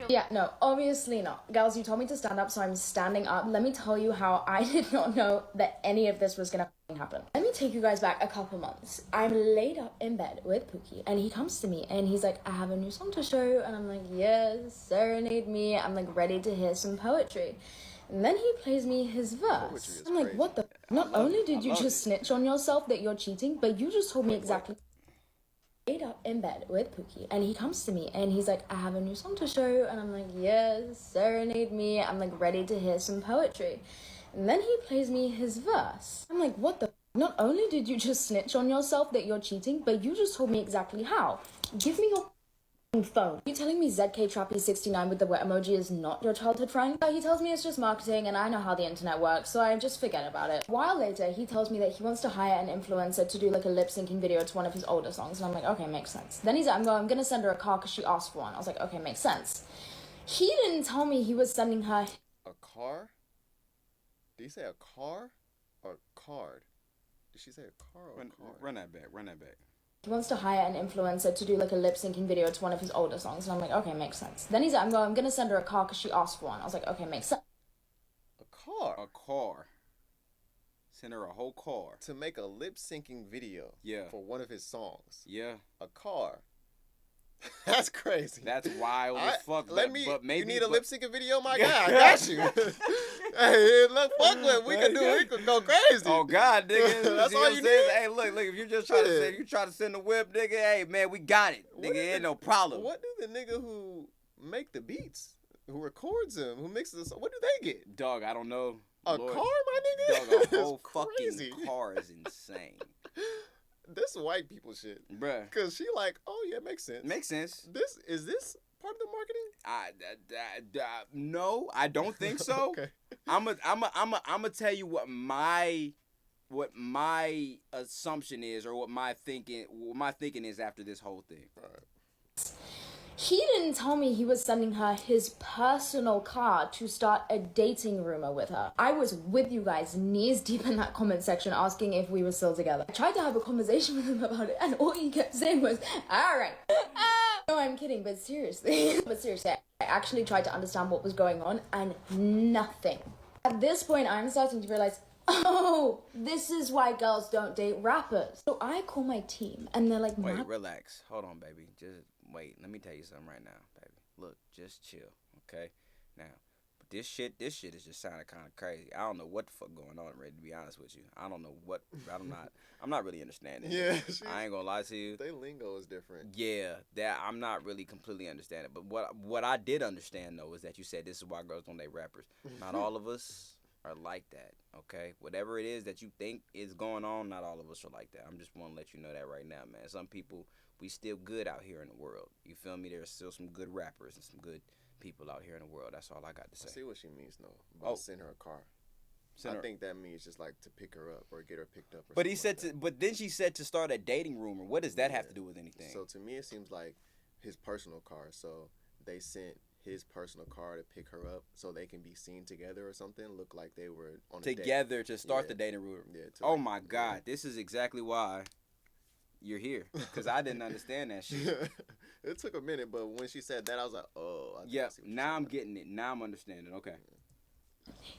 Yeah, no, obviously not. Girls, you told me to stand up, so I'm standing up. Let me tell you how I did not know that any of this was gonna happen. Let me take you guys back a couple months. I'm laid up in bed with Pookie, and he comes to me, and he's like, I have a new song to show, and I'm like, yes, serenade me. I'm like, ready to hear some poetry. And then he plays me his verse. I'm like, what the? Not only did you just snitch on yourself that you're cheating, but you just told me exactly. Laid up in bed with Pookie, and he comes to me, and he's like, I have a new song to show, and I'm like, yes, serenade me. I'm like, ready to hear some poetry. And then he plays me his verse. I'm like, what the? Not only did you just snitch on yourself that you're cheating, but you just told me exactly how. Give me your phone. You telling me ZK Trappy 69 with the wet emoji is not your childhood friend? He tells me it's just marketing and I know how the internet works, so I just forget about it. A while later, he tells me that he wants to hire an influencer to do like a lip syncing video to one of his older songs, and I'm like, okay, makes sense. Then he's like, I'm gonna send her a car because she asked for one. I was like, okay, makes sense. He didn't tell me he was sending her a car. Did he say a car or card? Did she say a car or a card? Run that back. He wants to hire an influencer to do like a lip syncing video to one of his older songs, and I'm like, okay, makes sense. Then he's like, I'm gonna send her a car because she asked for one. I was like, okay, makes sense. A car. Send her a whole car to make a lip syncing video. Yeah. For one of his songs. Yeah. A car. That's crazy. That's wild as fuck. But maybe you need a lip syncing video, my guy. I got you. Hey, look, fuck what we can do. We can go crazy. Oh God, nigga. That's all you need. Hey, look, if you just try to say you try to send the whip, nigga. Hey, man, we got it, nigga. Ain't no problem. What do the nigga who make the beats, who records them, who mixes them, what do they get? Dog, I don't know. A car, my nigga. Dog, a whole fucking car is insane. This white people shit, bruh. Cause she like, oh yeah, makes sense. Makes sense. Is this part of the marketing? No, I don't think so. Okay. I'ma tell you what my assumption is, or what my thinking is after this whole thing. All right. He didn't tell me he was sending her his personal car to start a dating rumor with her. I was with you guys, knees deep in that comment section, asking if we were still together. I tried to have a conversation with him about it, and all he kept saying was, all right. No, I'm kidding, but seriously. I actually tried to understand what was going on, and nothing. At this point, I'm starting to realize, oh, this is why girls don't date rappers. So I call my team, and they're like, wait, relax. Hold on, baby. Just wait. Let me tell you something right now, baby. Look, just chill, okay? Now, but this shit is just sounding kind of crazy. I don't know what the fuck going on, Ray, to be honest with you. I don't know what. I'm not really understanding. Yeah, I ain't gonna lie to you. Their lingo is different. Yeah, that I'm not really completely understanding. But what I did understand though is that you said this is why girls don't date rappers. Not all of us are like that, okay? Whatever it is that you think is going on, not all of us are like that. I'm just want to let you know that right now, man. Some people, we still good out here in the world. You feel me? There's still some good rappers and some good people out here in the world. That's all I got to say. I see what she means, though, about send her a car. I think that means just like to pick her up or get her picked up. But he said but then she said to start a dating rumor. What does that have to do with anything? So to me, it seems like his personal car. So they sent his personal car to pick her up so they can be seen together or something. Look like they were on a together date. To start the dating rumor. Yeah. Oh my God, this is exactly why you're here, because I didn't understand that shit. It took a minute, but when she said that, I was like, oh. Now I'm getting it. Now I'm understanding. Okay.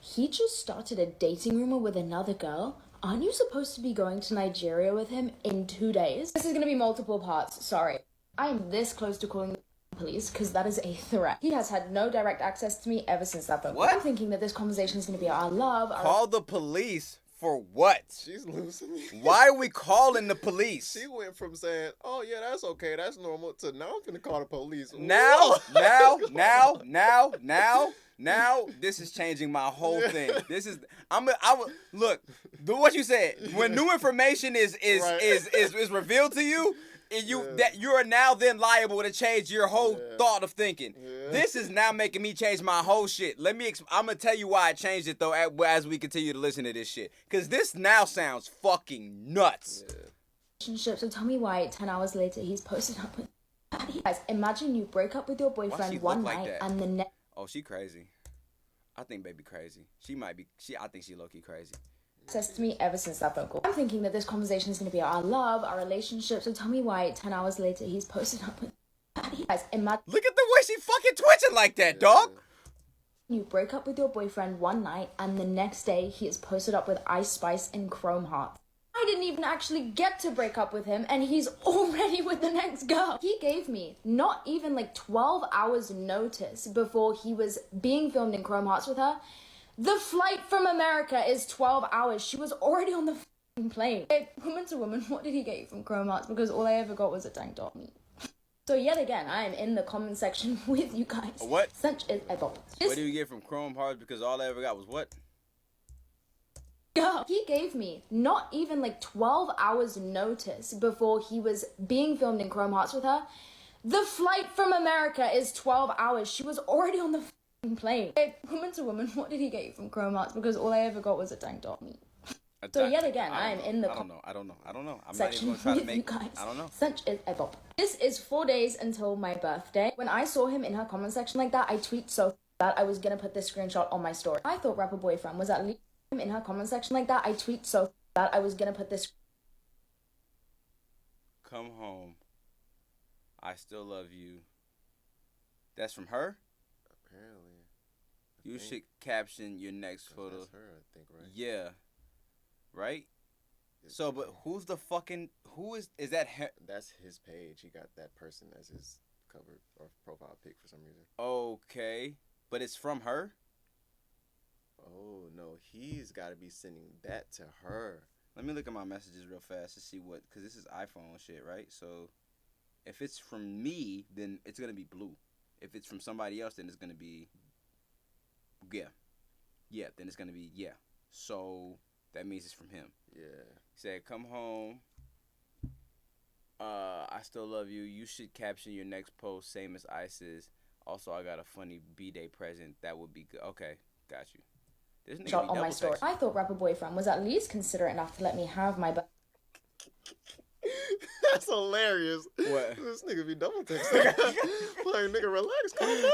He just started a dating rumor with another girl. Aren't you supposed to be going to Nigeria with him in 2 days? This is going to be multiple parts. Sorry. I am this close to calling the police because that is a threat. He has had no direct access to me ever since that phone call. I'm thinking that this conversation is going to be our love. Call the police? For what? She's losing me. Why are we calling the police? She went from saying, oh, yeah, that's okay, that's normal, to now I'm finna call the police. Now, this is changing my whole thing. This is, look, do what you said. When new information is revealed to you, and that you are now then liable to change your whole thought of thinking. Yeah. This is now making me change my whole shit. I'm gonna tell you why I changed it though as we continue to listen to this shit. Cause this now sounds fucking nuts. Yeah. Relationship. So tell me why 10 hours later he's posted up with guys. Imagine you break up with your boyfriend one night and the next. Oh, she crazy. I think baby crazy. I think she low-key crazy. Says to me ever since that phone call. I'm thinking that this conversation is going to be our love, our relationship. So tell me why 10 hours later he's posted up with Guys, imagine Look at the way she fucking twitching like that, dog. you break up with your boyfriend one night and the next day he is posted up with Ice Spice and Chrome Hearts. I didn't even actually get to break up with him and he's already with the next girl. He gave me not even like 12 hours notice before he was being filmed in Chrome Hearts with her. The flight from America is 12 hours. She was already on the plane. Hey, woman to woman, what did he get you from Chrome Hearts? Because all I ever got was a tank top. So yet again, I am in the comment section with you guys. What? Such is a bop. What do you get from Chrome Hearts? Because all I ever got was what? He gave me not even like 12 hours notice before he was being filmed in Chrome Hearts with her. The flight from America is 12 hours. She was already on the plane. Hey, woman to woman, what did he get you from Chrome Hearts? Because all I ever got was a tank top. So yet again, I am in the I don't know. I'm not section even gonna try to with make. you guys. I don't know. Such is a bop. This is 4 days until my birthday. When I saw him in her comment section like that, I tweet so that I was gonna put this screenshot on my story. I thought rapper boyfriend was at least him in her comment section like that. I tweet so that I was gonna put this. Come home. I still love you. That's from her? Apparently. You should caption your next photo. That's her, I think, right? Yeah. Right? So, but who's the fucking, who is that? That's his page. He got that person as his cover or profile pic for some reason. Okay. But it's from her? Oh, no. He's got to be sending that to her. Let me look at my messages real fast to see what, because this is iPhone shit, right? So, if it's from me, then it's going to be blue. If it's from somebody else, then it's going to be, yeah. Yeah, then it's going to be, yeah. So, that means it's from him. Yeah. He said, come home. I still love you. You should caption your next post, same as Ice's. Also, I got a funny B-Day present. That would be good. Okay, got you. This nigga Shot be on my double story. texting. I thought rapper boyfriend was at least considerate enough to let me have my That's hilarious. What? This nigga be double texting. Like, nigga, relax. Calm down,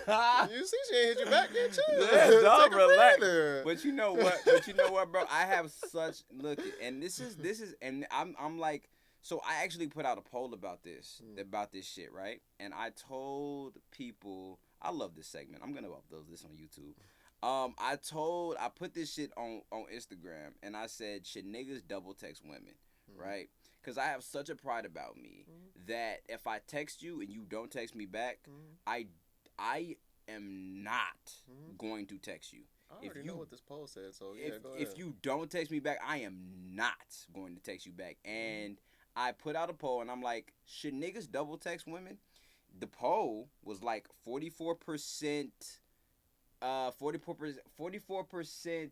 sir. You see she ain't hit you back yet, chill. Yeah, dog, Take a relax. breather. But you know what, bro? I have such look, and this is, and I'm like, so I actually put out a poll about this shit, right? And I told people, I love this segment. I'm gonna upload this on YouTube. I put this shit on Instagram, and I said, should niggas double text women, right? Because I have such a pride about me that if I text you and you don't text me back, I am not going to text you. I already know what this poll said, so yeah, go ahead. If you don't text me back, I am not going to text you back. And I put out a poll, and I'm like, should niggas double text women? The poll was like 44%, 44%,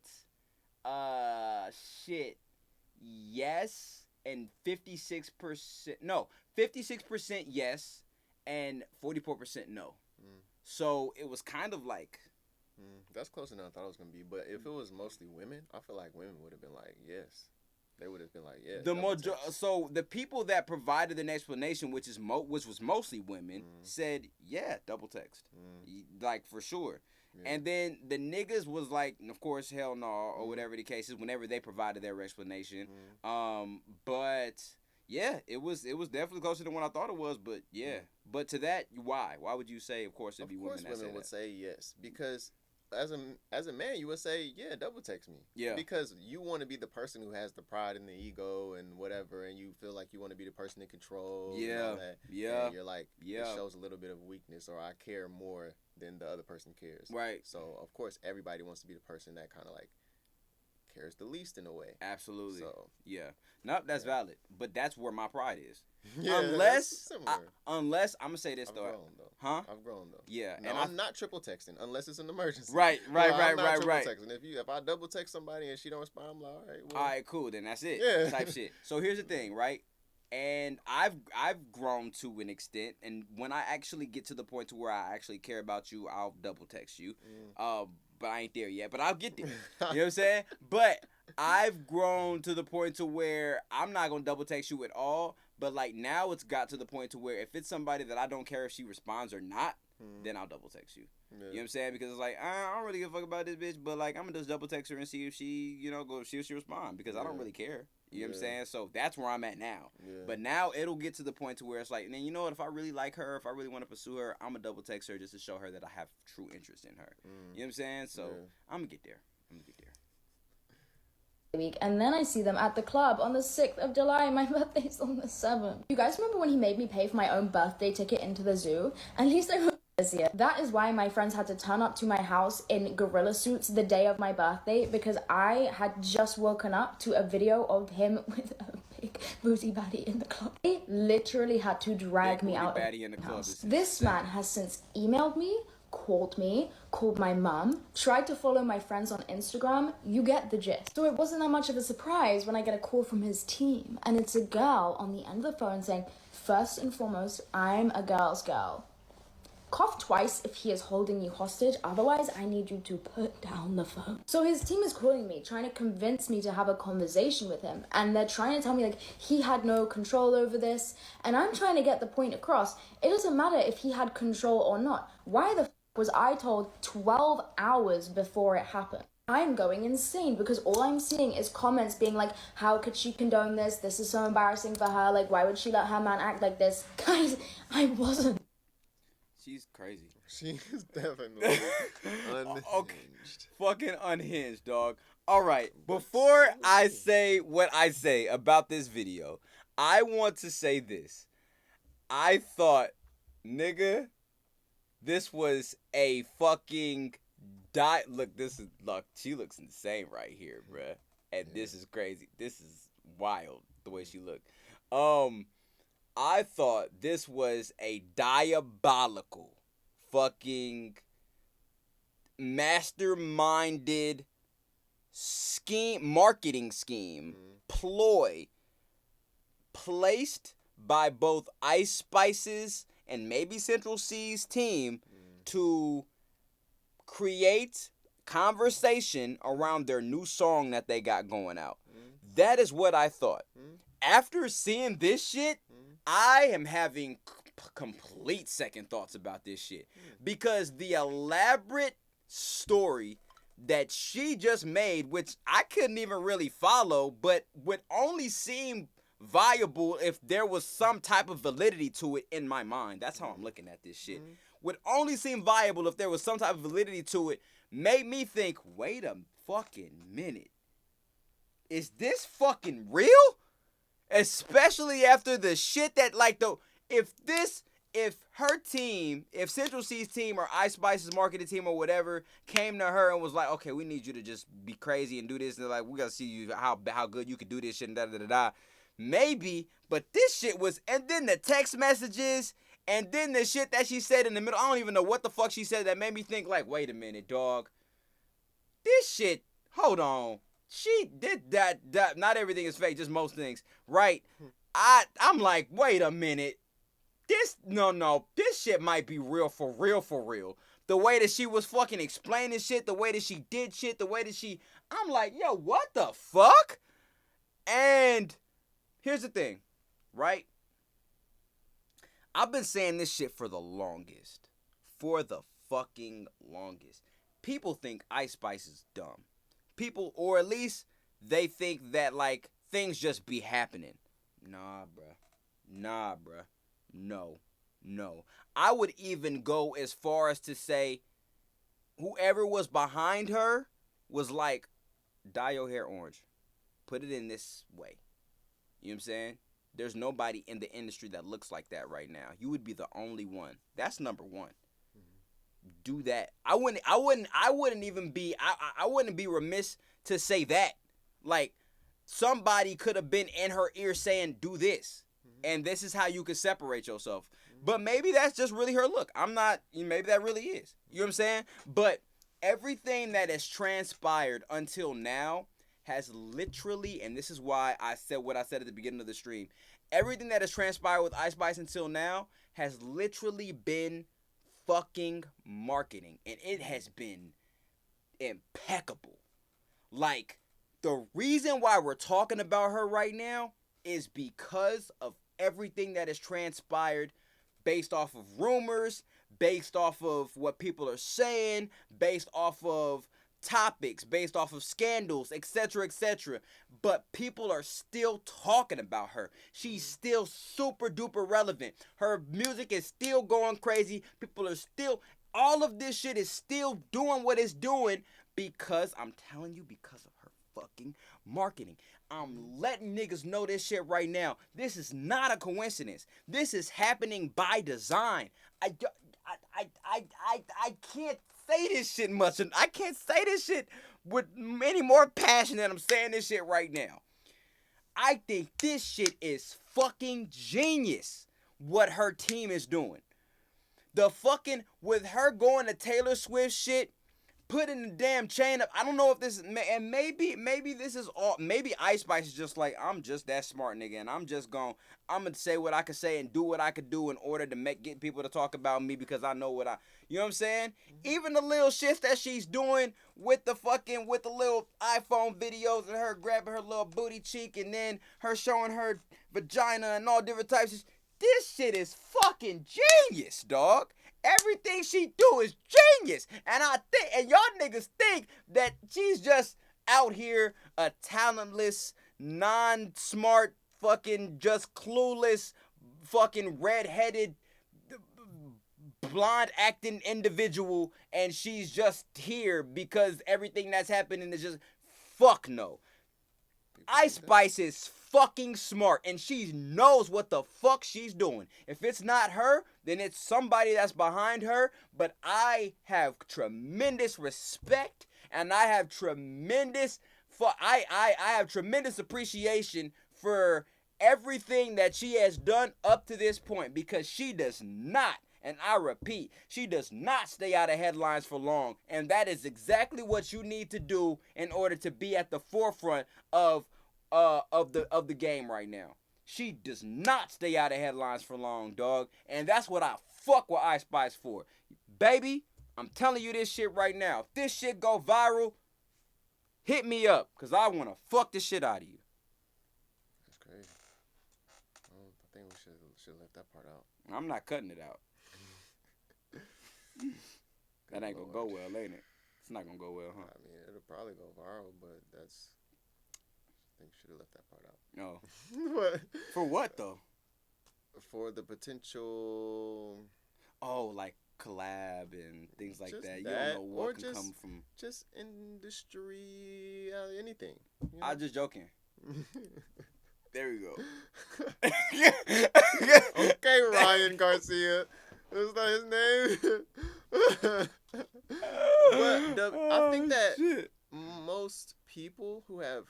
shit, yes, and 56% yes, and 44% no. So it was kind of like, that's closer than I thought it was gonna be. But if it was mostly women, I feel like women would have been like, yes. They would have been like, yeah. So the people that provided an explanation, which was mostly women, said, yeah, double text, like for sure. Yeah. And then the niggas was like, of course, hell no, or whatever the case is. Whenever they provided their explanation, but yeah, it was definitely closer than what I thought it was. But yeah, but to that, why would you say? Of course, it'd be women that say that. Of course, women would say yes, because as a man, you would say, yeah, double text me. Yeah. Because you want to be the person who has the pride and the ego and whatever, and you feel like you want to be the person in control. Yeah. And all that. Yeah. And you're like, it shows a little bit of weakness, or I care more than the other person cares. Right. So of course, everybody wants to be the person that kind of like cares the least in a way. Absolutely. So yeah. Nope, that's valid. But that's where my pride is. Yeah, unless I'm gonna say this I've though. grown, though. Huh? I've grown though. Yeah. No, and I'm not triple texting unless it's an emergency. Right. I'm not triple texting. If I double text somebody and she don't respond, I'm like, all right, cool, then that's it. Yeah. Type shit. So here's the thing, right? And I've grown to an extent, and when I actually get to the point to where I actually care about you, I'll double text you. But I ain't there yet. But I'll get there. You know what I'm saying? But I've grown to the point to where I'm not gonna double text you at all. But like now, it's got to the point to where if it's somebody that I don't care if she responds or not, then I'll double text you. Yeah. You know what I'm saying? Because it's like I don't really give a fuck about this bitch, but like I'm gonna just double text her and see if she, see if she respond because I don't really care. You know what I'm saying? So that's where I'm at now. Yeah. But now it'll get to the point to where it's like, man, you know what? If I really like her, if I really want to pursue her, I'm going to double text her just to show her that I have true interest in her. You know what I'm saying? So I'm going to get there. Week, and then I see them at the club on the 6th of July. My birthday's on the 7th. You guys remember when he made me pay for my own birthday ticket into the zoo? At least I hope this year. That is why my friends had to turn up to my house in gorilla suits the day of my birthday, because I had just woken up to a video of him with a big booty baddie in the club. They literally had to drag me out of the house. This man has since emailed me, called my mum, tried to follow my friends on Instagram. You get the gist. So it wasn't that much of a surprise when I get a call from his team, and it's a girl on the end of the phone saying, first and foremost, I'm a girl's girl. Cough twice if he is holding you hostage, otherwise I need you to put down the phone. So his team is calling me, trying to convince me to have a conversation with him, and they're trying to tell me like he had no control over this, and I'm trying to get the point across. It doesn't matter if he had control or not. Why the was I told 12 hours before it happened? I'm going insane because all I'm seeing is comments being like, how could she condone this? This is so embarrassing for her. Like, why would she let her man act like this? Guys, I wasn't. She's crazy. She is definitely unhinged. Okay. Fucking unhinged, dog. All right. Before I say what I say about this video, I want to say this. I thought, nigga, this was a fucking look, she looks insane right here, bruh. And this is crazy. This is wild, the way she looked. I thought this was a diabolical fucking masterminded marketing scheme, ploy placed by both Ice Spice's and maybe Central Cee's team to create conversation around their new song that they got going out. That is what I thought. After seeing this shit, I am having complete second thoughts about this shit. Because the elaborate story that she just made, which I couldn't even really follow, but would only seem viable if there was some type of validity to it in my mind. That's how I'm looking at this shit. Would only seem viable if there was some type of validity to it. Made me think, wait a fucking minute. Is this fucking real? Especially after the shit that, like, if her team, if Central Cee's team or Ice Spice's marketing team or whatever came to her and was like, okay, we need you to just be crazy and do this, and like, we gotta see you how good you can do this shit and da-da-da-da. Maybe, but this shit was, and then the text messages, and then the shit that she said in the middle, I don't even know what the fuck she said that made me think, like, wait a minute, dog. This shit, hold on. She did that, not everything is fake, just most things, right? I'm like, wait a minute. This shit might be real for real. The way that she was fucking explaining shit, the way that she did shit, the way that I'm like, yo, what the fuck? And here's the thing, right? I've been saying this shit for the longest. For the fucking longest. People think Ice Spice is dumb. People, or at least they think that, like, things just be happening. Nah, bruh. No. I would even go as far as to say whoever was behind her was like, dye your hair orange. Put it in this way. You know what I'm saying? There's nobody in the industry that looks like that right now. You would be the only one. That's number one. Do that. I wouldn't even be I wouldn't be remiss to say that. Like, somebody could have been in her ear saying, do this. And this is how you can separate yourself. But maybe that's just really her look. Maybe that really is. You know what I'm saying? But everything that has transpired until now has literally, and this is why I said what I said at the beginning of the stream, everything that has transpired with Ice Spice until now has literally been fucking marketing. And it has been impeccable. Like, the reason why we're talking about her right now is because of everything that has transpired based off of rumors, based off of what people are saying, based off of topics, based off of scandals, etc., etc. But people are still talking about her. She's still super duper relevant. Her music is still going crazy. People are still, all of this shit is still doing what it's doing because, I'm telling you, because of her fucking marketing. I'm letting niggas know this shit right now. This is not a coincidence. This is happening by design. I can't say this shit much. I can't say this shit with any more passion than I'm saying this shit right now. I think this shit is fucking genius what her team is doing. The fucking, with her going to Taylor Swift shit, putting the damn chain up. I don't know if this is, and maybe this is all, maybe Ice Spice is just like, I'm just that smart nigga, and I'm gonna say what I could say and do what I could do in order to get people to talk about me because I know you know what I'm saying? Even the little shit that she's doing with the little iPhone videos and her grabbing her little booty cheek and then her showing her vagina and all different types of, this shit is fucking genius, dog. Everything she do is genius. And y'all niggas think that she's just out here a talentless, non-smart, fucking just clueless, fucking red-headed, blonde acting individual, and she's just here because everything that's happening is just, fuck no. Ice Spice is fucking smart, and she knows what the fuck she's doing. If it's not her, then it's somebody that's behind her, but I have tremendous respect, and I have tremendous I have tremendous appreciation for everything that she has done up to this point, because she does not, and I repeat, she does not stay out of headlines for long, and that is exactly what you need to do in order to be at the forefront of the game right now. She does not stay out of headlines for long, dog, and that's what I fuck with Ice Spice for. Baby, I'm telling you this shit right now. If this shit go viral, hit me up, because I want to fuck the shit out of you. That's crazy. I think we should let that part out. I'm not cutting it out. That ain't gonna go well, ain't it? It's not gonna go well, huh? I mean, it'll probably go viral, but I think you should have left that part out. No. For what, though? For the potential... Oh, like collab and things like that. You that, don't know what can come from... Just industry, anything. You know? I'm just joking. There we go. Okay, Ryan Garcia. Is that his name? But I think that most people who have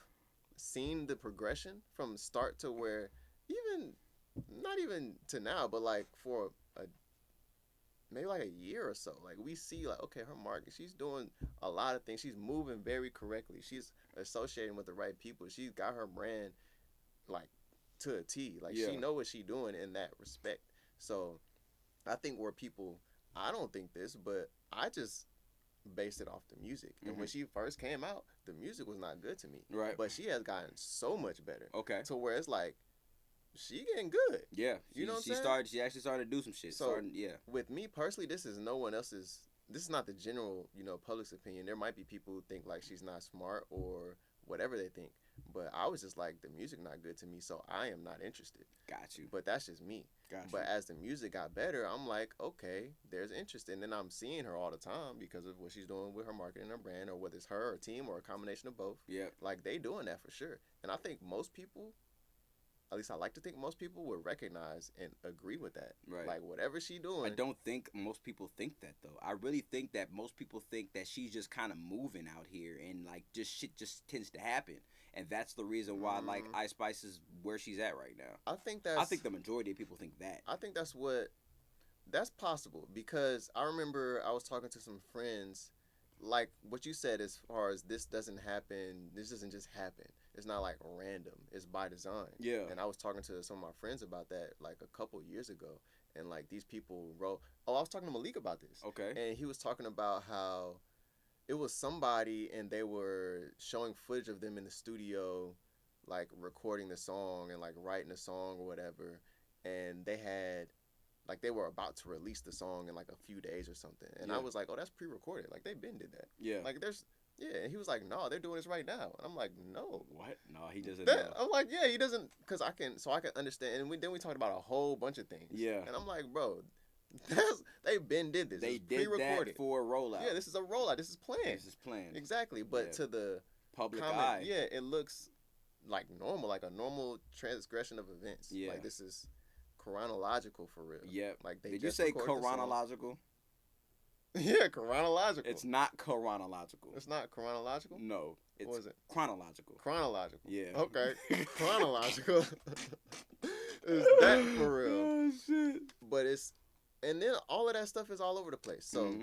seen the progression from start to where, not even to now, but like for maybe like a year or so, like we see like, okay, her market, she's doing a lot of things. She's moving very correctly. She's associating with the right people. She's got her brand like to a T. Like she know what she's doing in that respect. So I think I don't think this, but I just based it off the music. And when she first came out, the music was not good to me. Right. But she has gotten so much better. Okay. To where it's like, she getting good. Yeah. You know what I'm saying? She actually started to do some shit. So, with me personally, this is not the general, public's opinion. There might be people who think like she's not smart or whatever they think. But I was just like, the music not good to me, so I am not interested. Got you. But that's just me. Got you. But as the music got better, I'm like, okay, there's interest. And then I'm seeing her all the time because of what she's doing with her marketing and her brand, or whether it's her or team or a combination of both. Yeah. Like, they doing that for sure. And I think most people, at least I like to think most people would recognize and agree with that. Right. Like, whatever she doing. I don't think most people think that, though. I really think that most people think that she's just kind of moving out here and, like, just shit just tends to happen. And that's the reason why, like, Ice Spice is where she's at right now. I think the majority of people think that. I think that's possible, because I remember I was talking to some friends, like what you said, as far as this doesn't just happen. It's not like random. It's by design. Yeah. And I was talking to some of my friends about that like a couple years ago, and like these people wrote. Oh, I was talking to Malik about this. Okay. And he was talking about how it was somebody, and they were showing footage of them in the studio, like recording the song and like writing the song or whatever. And they were about to release the song in like a few days or something. And I was like, oh, that's pre-recorded. Like, they been did that. Yeah. Like, there's Yeah, and he was like, no, they're doing this right now. And I'm like, no. What? No, he doesn't know. I'm like, yeah, he doesn't, because I can understand. And then we talked about a whole bunch of things. Yeah. And I'm like, bro, they've been did this. They did that for a rollout. Yeah, this is a rollout. This is planned. This is planned. Exactly. But to the public comment, eye, yeah, it looks like normal, like a normal transgression of events. Yeah. Like this is chronological for real. Yep. Like did you say chronological? Yeah, chronological. It's not chronological. It's not chronological? No. It's what is it? Chronological. Chronological. Yeah. Okay. Chronological. Is that for real? Oh, shit. But and then all of that stuff is all over the place. So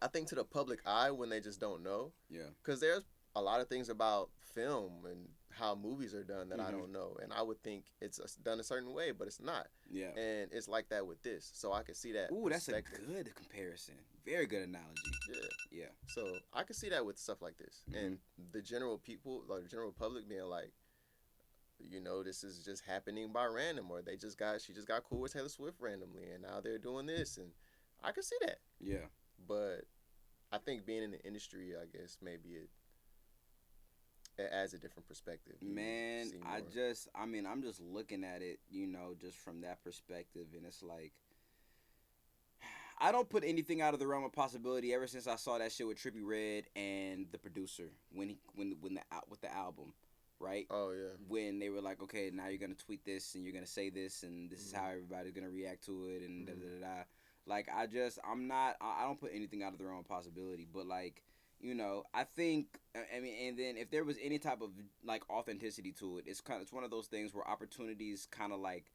I think to the public eye, when they just don't know. Yeah. Because there's a lot of things about film and how movies are done that I don't know. And I would think it's done a certain way, but it's not. Yeah. And it's like that with this. So I can see that. Ooh, that's a good comparison. Very good analogy. Yeah. Yeah. So I can see that with stuff like this. And the general people, like the general public being like, you know, this is just happening by random, or she just got cool with Taylor Swift randomly, and now they're doing this, and I can see that. Yeah. But I think being in the industry, I guess maybe it adds a different perspective. Man, I'm just looking at it, you know, just from that perspective, and it's like, I don't put anything out of the realm of possibility ever since I saw that shit with Trippie Redd and the producer with the album. Right? Oh, yeah. When they were like, okay, now you're going to tweet this and you're going to say this and this is how everybody's going to react to it and da-da-da-da. Like, I don't put anything out of the realm of possibility. But, like, you know, I think, and then if there was any type of, like, authenticity to it, it's one of those things where opportunities kind of, like,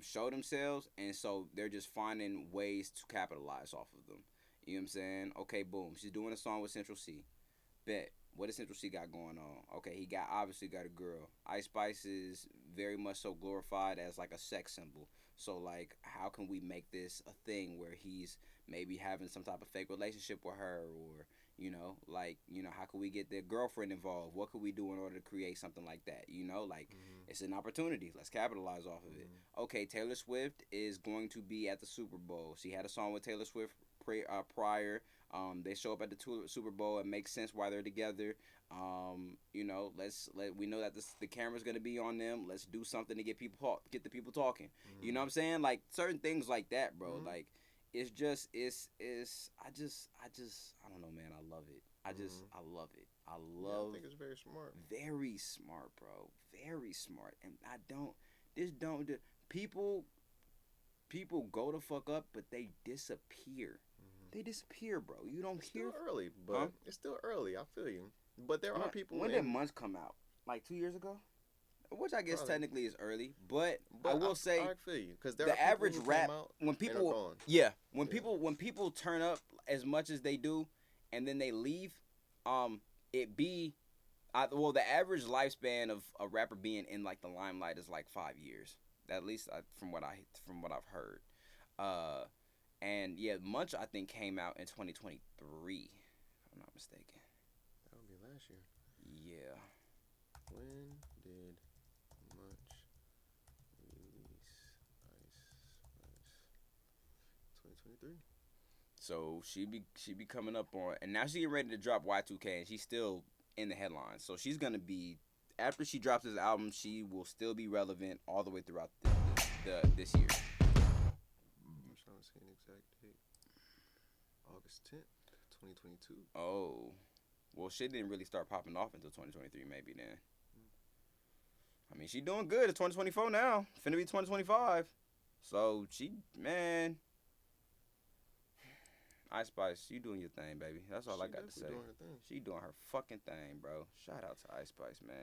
show themselves. And so they're just finding ways to capitalize off of them. You know what I'm saying? Okay, boom. She's doing a song with Central Cee. Bet. What does Central Cee got going on? Okay, he obviously got a girl. Ice Spice is very much so glorified as like a sex symbol. So like, how can we make this a thing where he's maybe having some type of fake relationship with her, or you know, like, you know, how can we get their girlfriend involved? What could we do in order to create something like that? You know, like it's an opportunity. Let's capitalize off of it. Okay, Taylor Swift is going to be at the Super Bowl. She had a song with Taylor Swift prior. They show up at the Super Bowl. It makes sense why they're together. You know, we know that the camera's gonna be on them. Let's do something to get the people talking. You know what I'm saying? Like certain things like that, bro. Like it's just I don't know, man. I love it. I love it. I think it's very smart. Very smart, bro. Very smart. And people go the fuck up, but they disappear. They disappear, bro. You don't hear. Still early, but it's still early. I feel you. But there are people. When did Munch come out? Like 2 years ago, which I guess technically is early. But I will say, I feel you, because the average rap when people people turn up as much as they do, and then they leave, the average lifespan of a rapper being in like the limelight is like 5 years, at least from what I've heard. And yeah, Munch I think came out in 2023, if I'm not mistaken. That would be last year. Yeah. When did Munch release Ice Spice? 2023. So she be coming up on, and now she getting ready to drop Y2K, and she's still in the headlines. So she's gonna be, after she drops this album, she will still be relevant all the way throughout this year. I'm seeing the exact date. August 10th, 2022. Oh. Well, shit didn't really start popping off until 2023, maybe then. I mean, she doing good. It's 2024 now. Finna be 2025. So, man. Ice Spice, you doing your thing, baby. That's all I got to say. She doing her fucking thing, bro. Shout out to Ice Spice, man.